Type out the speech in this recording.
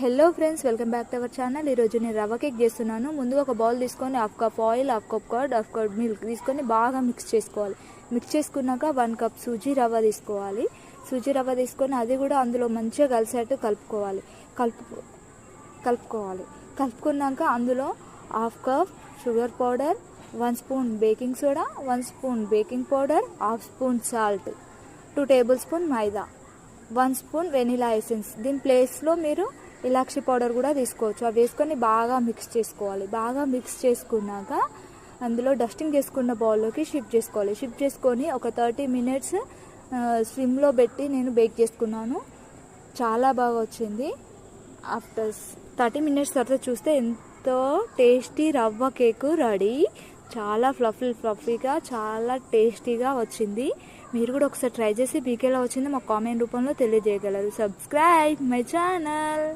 Hello friends, welcome back to our channel. ఈరోజు నేను రవ్వ కేక్ చేస్తున్నాను. ముందుగా ఒక బౌల్ తీసుకొని half cup oil, half cup curd, half cup milk తీసుకొని బాగా మిక్స్ చేసుకోవాలి. మిక్స్ చేసుకున్నాక 1 కప్ సూజీ రవ్వ తీసుకోవాలి. సూజీ రవ్వ తీసుకొని అది కూడా అందులో మంచిగా కలిసేట్టు కలుపుకున్నాక అందులో half cup sugar powder, 1 spoon baking soda, 1 spoon baking powder, half spoon salt, 2 table spoon maida, 1 spoon vanilla essence. దీని ప్లేస్లో మీరు ఇలాక్షి పౌడర్ కూడా తీసుకోవచ్చు. అవి వేసుకొని బాగా మిక్స్ చేసుకోవాలి. బాగా మిక్స్ చేసుకున్నాక అందులో డస్టింగ్ చేసుకున్న బౌల్లోకి షిఫ్ట్ చేసుకోవాలి. షిఫ్ట్ చేసుకొని ఒక 30 మినిట్స్ స్లిమ్లో పెట్టి నేను బేక్ చేసుకున్నాను. చాలా బాగా వచ్చింది. ఆఫ్టర్ 30 మినిట్స్ తర్వాత చూస్తే ఎంతో టేస్టీ రవ్వ కేకు రెడీ. చాలా ఫ్లఫీగా చాలా టేస్టీగా వచ్చింది. మీరు కూడా ఒకసారి ట్రై చేసి మీకు ఎలా వచ్చిందో మాకు కామెంట్ రూపంలో తెలియజేయగలరు. Subscribe my channel.